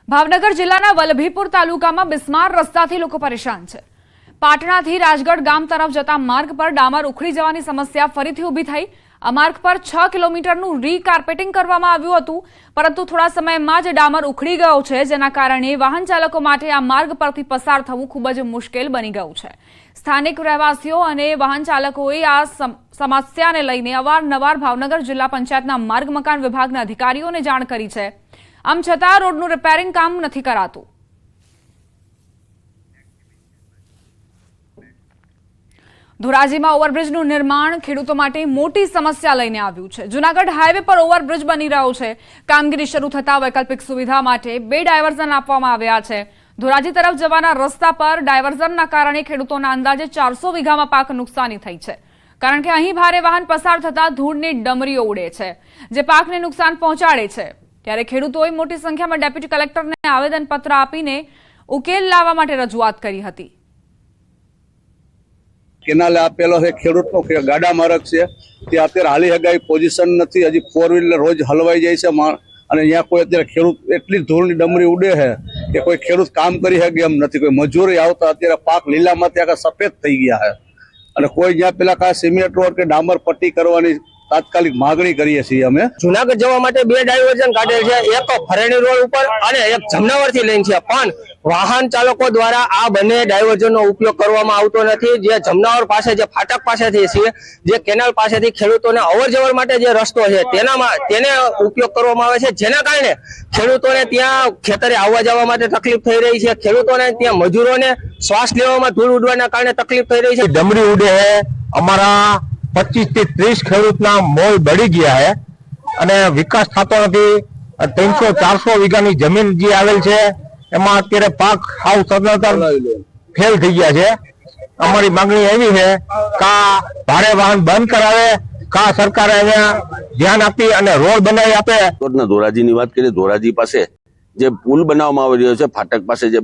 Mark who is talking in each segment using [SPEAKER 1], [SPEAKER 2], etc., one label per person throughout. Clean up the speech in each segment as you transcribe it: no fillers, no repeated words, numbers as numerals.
[SPEAKER 1] ભાવનગર જિલ્લાના વલભીપુર તાલુકામાં બિસ્માર રસ્તાથી લોકો પરેશાન છે। પાટણાથી રાજગઢ ગામ તરફ જતા માર્ગ પર ડામર ઉખડી જવાની સમસ્યા ફરીથી ઊભી થઈ। આ માર્ગ પર 6 કિલોમીટરનું રીકાર્પેટિંગ કરવામાં આવ્યું હતું, પરંતુ થોડા સમયમાં જ ડામર ઉખડી ગયો છે, જેના કારણે વાહન ચાલકો માટે આ માર્ગ પરથી પસાર થવું ખૂબ જ મુશ્કેલ બની ગયું છે। સ્થાનિક રહેવાસીઓ અને વાહન ચાલકોએ આ સમસ્યાને લઈને અવારનવાર ભાવનગર જિલ્લા પંચાયતના માર્ગ મકાન વિભાગના અધિકારીઓને જાણ કરી છે। આમ છતાં રોડનું રિપેરિંગ કામ નથી કરાતું। ધોરાજીમાં ઓવરબ્રિજનું નિર્માણ ખેડૂતો માટે મોટી સમસ્યા લઈને આવ્યું છે। જૂનાગઢ હાઈવે પર ઓવરબ્રિજ બની રહ્યો છે। કામગીરી શરૂ થતા વૈકલ્પિક સુવિધા માટે 2 ડાયવર્ઝન આપવામાં આવ્યા છે। ધોરાજી તરફ જવાના રસ્તા પર ડાયવર્ઝનના કારણે ખેડૂતોના અંદાજે 400 વીઘામાં પાક નુકસાની થઈ છે, કારણ કે અહીં ભારે વાહન પસાર થતા ધૂળની ડમરીઓ ઉડે છે, જે પાકને નુકસાન પહોંચાડે છે। ત્યારે ખેડૂતોએ મોટી સંખ્યામાં ડેપ્યુટી કલેક્ટરને આવેદનપત્ર આપીને ઉકેલ લાવવા માટે રજૂઆત કરી હતી।
[SPEAKER 2] કેનાલ આપેલો છે, ખેડૂતનો ગાડા માર્ગ છે, તે અત્યારે હાલી હગાઈ પોઝિશન નથી। હજી 4 વ્હીલર રોજ હલવાઈ જાય છે અને અહીંયા કોઈ અત્યારે ખેડૂત એટલી ધૂળની ડમરી ઉડે છે કે કોઈ ખેડૂત કામ કરી શકે એમ નથી। કોઈ મજૂરી આવતા અત્યારે પાક લીલામાંથી આખા સફેદ થઈ ગયા છે અને કોઈ જ્યાં પેલા કાંઈ સિમેન્ટ રોડ કે ડામર પટ્ટી કરવાની તાત્કાલિક માગણી કરીએ છીએ અમે।
[SPEAKER 3] જુનાગઢ જવા માટે 2 ડાયવર્ઝન કાઢેલ છે, એક ફરેણી રોડ ઉપર અને એક જમનાવર થી લઈને છે, પણ વાહન ચાલકો દ્વારા આ બંને ડાયવર્ઝનનો ઉપયોગ કરવામાં આવતો નથી। જે જમનાવર પાસે જે ફાટક પાસેથી છે, જે કેનાલ પાસેથી ખેડૂતોને અવરજવર માટે જે રસ્તો છે તેને ઉપયોગ કરવામાં આવે છે, જેના કારણે ખેડૂતોને ત્યાં ખેતરે આવવા જવા માટે તકલીફ થઈ રહી છે। ખેડૂતોને ત્યાં મજૂરોને શ્વાસ લેવામાં ધૂળ ઉડવાના કારણે તકલીફ થઈ રહી છે।
[SPEAKER 4] ડમરી ઉડે છે, અમારા 25 થી 30 ખેડૂતના મોલ બળી ગયા છે અને વિકાસ થતો નથી। 300-400 વીઘાની જમીન જે આવેલ છે એમાં અત્યારે પાક હાવ સદંતર ફેલ થઈ ગયા છે। અમારી માંગણી એવી છે કે ભારે વાહન બંધ કરાવે, કા સરકારે અહીંયા ધ્યાન આપી અને રોડ બનાવી આપે।
[SPEAKER 5] ધોરાજીની વાત કરીએ, ધોરાજી પાસે જે પુલ બનાવવામાં આવી રહ્યો છે, ફાટક પાસે જે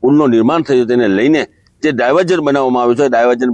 [SPEAKER 5] પુલનું નિર્માણ થયું તેને લઈને જે ડાયવર્ઝન બનાવવામાં આવ્યું છે, ડાયવર્ઝન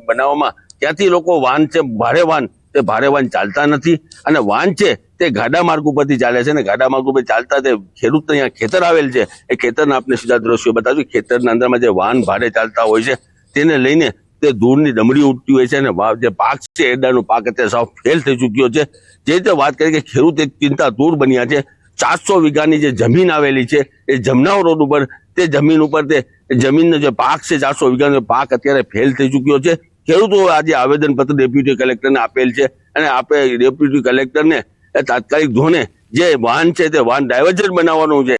[SPEAKER 5] બનાવવામાં ત્યાંથી લોકો વાહન છે, ભારે વાહન ચાલતા નથી અને વાહન છે તે ગાડા માર્ગ ઉપરથી ચાલે છે અને ગાડા માર્ગ ઉપર ચાલતા તે ખેડૂત અહીંયા ખેતર આવેલ છે, એ ખેતરના આપણે સીધા દ્રશ્યો બતાવ્યું। ખેતરના અંદરમાં જે વાહન ભારે ચાલતા હોય છે તેને લઈને તે ધૂળની ડમરી ઉડતી હોય છે અને જે પાક છે એરડાનો પાક અત્યારે સાવ ફેલ થઈ ચૂક્યો છે। જે રીતે વાત કરીએ કે ખેડૂત એક ચિંતા દૂર બન્યા છે। 400 વીઘાની જે જમીન આવેલી છે એ જમનાવ રોડ ઉપર, તે જમીન ઉપર તે જમીનનો જે પાક છે 400 વીઘાનો પાક અત્યારે ફેલ થઈ ચૂક્યો છે। ખેડૂતો આજે આવેદનપત્ર ડેપ્યુટી કલેક્ટરને આપેલ છે અને ડેપ્યુટી કલેક્ટરને તાત્કાલિક ધોરણે જે વાહન છે તે વાહન ડાયવર્ઝન બનાવવાનું છે